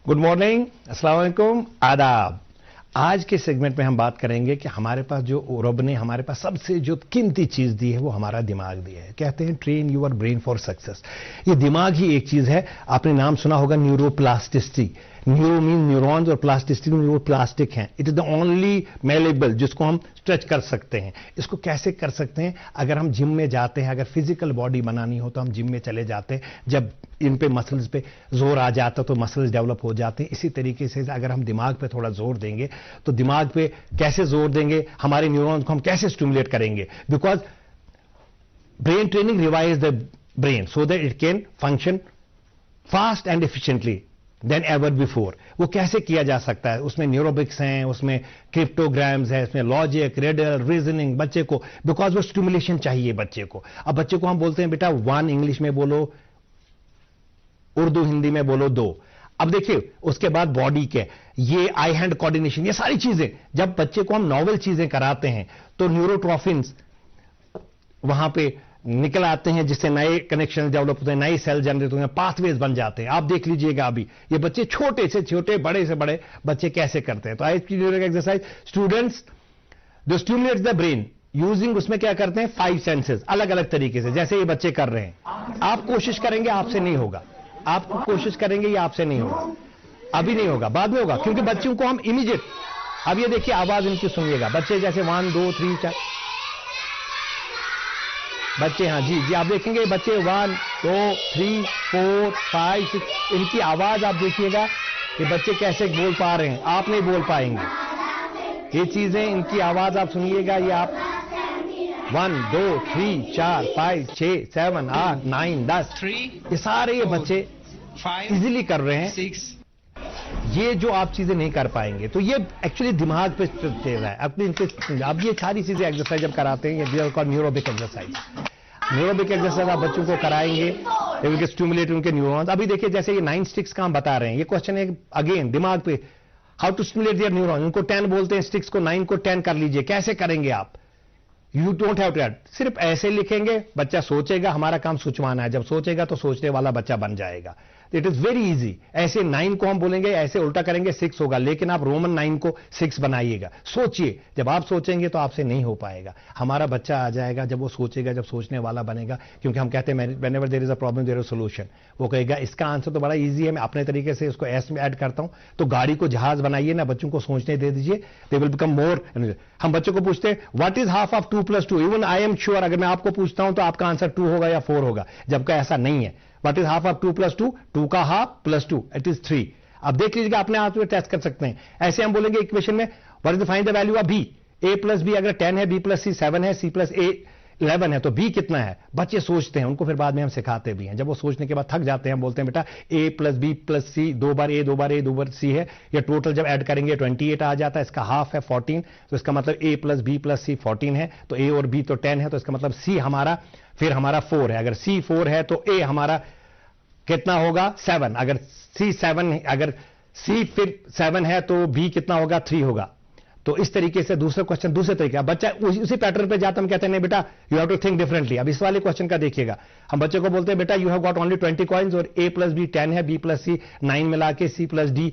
Good morning, अस्सलाम वालेकुम, आदाब। आज के सेगमेंट में हम बात करेंगे कि हमारे पास जो रब ने हमारे पास सबसे जो कीमती चीज दी है वो हमारा दिमाग दिया है। कहते हैं train your brain for success. ये दिमाग ही एक चीज है, आपने नाम सुना होगा न्यूरोप्लास्टिसिटी। न्यूरो मीन न्यूरॉन्स और प्लास्टिसिटी न्यूरो प्लास्टिक हैं। It is the only malleable जिसको हम स्ट्रेच कर सकते हैं। इसको कैसे कर सकते हैं? अगर हम जिम में जाते हैं, अगर फिजिकल बॉडी बनानी हो तो हम जिम में चले जाते हैं। जब इन पे मसल्स पे जोर आ जाता तो मसल्स डेवलप हो जाते हैं। इसी तरीके से अगर हम दिमाग पे थोड़ा जोर देंगे तो दिमाग पे कैसे जोर देंगे, हमारे न्यूरॉन्स को हम कैसे स्टिमुलेट करेंगे? Because brain training revise the brain so that it can function fast and efficiently then ever before. वो कैसे किया जा सकता है? उसमें न्यूरोबिक्स हैं, उसमें क्रिप्टोग्राम्स है, उसमें लॉजिक, रिडल, रीजनिंग बच्चे को, बिकॉज वो स्टिमुलेशन चाहिए बच्चे को। अब बच्चे को हम बोलते हैं बेटा 1 इंग्लिश में बोलो, उर्दू हिंदी में बोलो 2। अब देखिए उसके बाद बॉडी के ये आई हैंड कोऑर्डिनेशन, ये सारी चीजें जब बच्चे को हम नॉवल चीजें कराते हैं तो न्यूरोट्रोफिन्स वहां पे निकल आते हैं, जिससे नए कनेक्शन डेवलप होते हैं, नए सेल जनरेट होते हैं, पाथवेज बन जाते हैं। आप देख लीजिएगा अभी ये बच्चे छोटे से छोटे, बड़े से बड़े बच्चे कैसे करते हैं। तो आज की एक्सरसाइज स्टूडेंट्स जो स्टिमुलेट्स द ब्रेन यूजिंग, उसमें क्या करते हैं 5 सेंसेस अलग अलग तरीके से, जैसे ये बच्चे कर रहे हैं। आप कोशिश करेंगे, आपसे नहीं होगा। आप कोशिश करेंगे, ये आपसे नहीं होगा, अभी नहीं होगा, बाद में होगा, क्योंकि बच्चों को हम इमीडिएट। अब ये देखिए आवाज इनकी सुनिएगा, बच्चे जैसे 1 2 3 4 बच्चे, हाँ जी जी, आप देखेंगे बच्चे 1 2 3 4 5 6, इनकी आवाज आप देखिएगा कि बच्चे कैसे बोल पा रहे हैं, आप नहीं बोल पाएंगे। ये चीजें इनकी आवाज आप सुनिएगा, ये आप 1 2 3 4 5 6 7 8 9 10, ये सारे ये बच्चे इजीली कर रहे हैं। 6 ये जो आप चीजें नहीं कर पाएंगे, तो ये एक्चुअली दिमाग पे चल रहा है अपने इनके। अब ये सारी चीजें एक्सरसाइज जब कराते हैं, ये न्यूरोबिक एक्सरसाइज। न्यूरोबिक एक्सरसाइज आप बच्चों को कराएंगे, उनके स्टिमुलेट उनके न्यूरॉन्स। अभी देखिए जैसे ये 9 स्टिक्स का हम बता रहे हैं, ये क्वेश्चन है अगेन दिमाग पे, how to stimulate their neuron. उनको 10 बोलते हैं स्टिक्स को, 9 को 10 कर लीजिए। कैसे करेंगे आप? You don't have to add, सिर्फ ऐसे लिखेंगे, बच्चा सोचेगा। हमारा काम सोचवाना है, जब सोचेगा तो सोचने वाला बच्चा बन जाएगा। It is very easy. ऐसे 9 को हम बोलेंगे, ऐसे उल्टा करेंगे 6 होगा, लेकिन आप रोमन 9 को 6 बनाइएगा। सोचिए, जब आप सोचेंगे तो आपसे नहीं हो पाएगा। हमारा बच्चा आ जाएगा जब वो सोचेगा, जब सोचने वाला बनेगा। क्योंकि हम कहते हैं whenever there is a problem there is solution. वो कहेगा इसका आंसर तो बड़ा इजी है, मैं अपने तरीके से इसको एस में ऐड करता हूं। तो गाड़ी को जहाज बनाइए ना, बच्चों को सोचने दे दीजिए, दे विल बिकम मोर। हम बच्चों को पूछते हैं what is half of 2 + 2। Even I am sure, अगर मैं आपको पूछता हूं तो आपका आंसर 2 होगा या 4 होगा, जबकि ऐसा नहीं है। What is half of 2 + 2? 2 का हाफ + 2, इट इज 3। अब देख लीजिएगा, अपने हाथ में टेस्ट कर सकते हैं। ऐसे हम बोलेंगे इक्वेशन में what is find the value of b। a + b अगर 10 है, b + c 7 है, c + a 11 है, तो b कितना है? बच्चे सोचते हैं, उनको फिर बाद में हम सिखाते भी हैं। जब वो सोचने के बाद थक जाते हैं, हम बोलते हैं बेटा a + b + c 2 bar a 2 bar a 2 bar c है। या टोटल जब ऐड करेंगे 28 आ जाता है, इसका हाफ है 14, तो इसका मतलब a + b + c 14 है। तो a और b तो 10 है, तो इसका मतलब c हमारा फिर हमारा 4 है। अगर c 4 है तो a हमारा कितना होगा? 7। अगर C 7, अगर C फिर 7 है तो B कितना होगा? 3 होगा। तो इस तरीके से दूसरा क्वेश्चन दूसरे तरीके, बच्चा उसी पैटर्न पे जाता, हम कहते हैं नहीं बेटा you have to think differently. अब इस वाले क्वेश्चन का देखिएगा, हम बच्चे को बोलते हैं बेटा you have got only 20 coins और A + B 10 है, B + C 9 मिला के C + D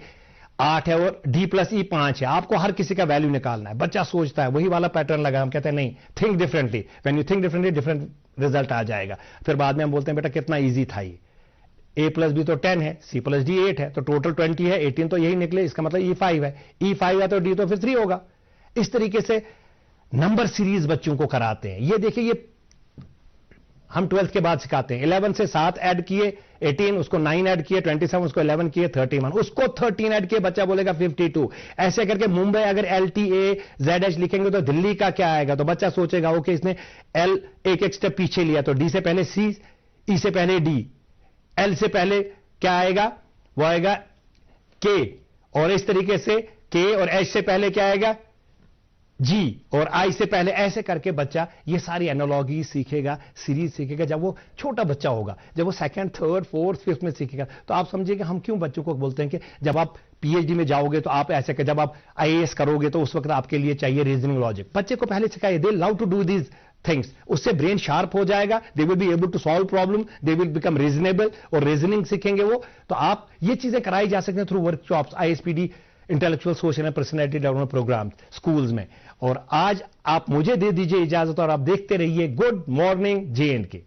8 है और D + E 5 है। आपको हर किसी का वैल्यू निकालना है। बच्चा सोचता है, वही वाला पैटर्न लगा, हम कहते हैं नहीं, think differently. When you think differently different result आ जाएगा। फिर बाद में हम बोलते हैं बेटा कितना ईजी था ये। a + b तो 10 है, c + d 8 है, तो टोटल 20 है, 18 तो यही निकले, इसका मतलब e 5 है। e 5 है तो d तो फिर 3 होगा। इस तरीके से नंबर सीरीज बच्चों को कराते हैं। ये देखिए, ये हम 12th के बाद सिखाते हैं। 11 से 7 ऐड किए 18, उसको 9 ऐड किए 27, उसको 11 किए 31, उसको 13 ऐड किए, बच्चा बोलेगा 52। ऐसे करके मुंबई अगर LTA ZH लिखेंगे तो दिल्ली का क्या आएगा? तो बच्चा सोचेगा ओके इसने L एक स्टेप पीछे लिया, तो D से पहले C, E से पहले D, L से पहले क्या आएगा? वो आएगा K, और इस तरीके से K और H से पहले क्या आएगा? G, और I से पहले। ऐसे करके बच्चा ये सारी एनालॉजी सीखेगा, सीरीज सीखेगा। जब वो छोटा बच्चा होगा, जब वो 2nd 3rd 4th 5th में सीखेगा, तो आप समझिएगा हम क्यों बच्चों को बोलते हैं कि जब आप PhD में जाओगे तो आप ऐसे जब आप IAS करोगे तो उस वक्त आपके लिए चाहिए रीजनिंग लॉजिक। बच्चे को पहले सिखाइए, they love to do this things, उससे ब्रेन शार्प हो जाएगा, they will be able to solve problem, they will become reasonable, और रीजनिंग सीखेंगे वो। तो आप ये चीजें कराई जा सकते हैं through workshops, ISPD, intellectual social and personality development program schools में। और आज आप मुझे दे दीजिए इजाजत और आप देखते रहिए गुड मॉर्निंग J&K।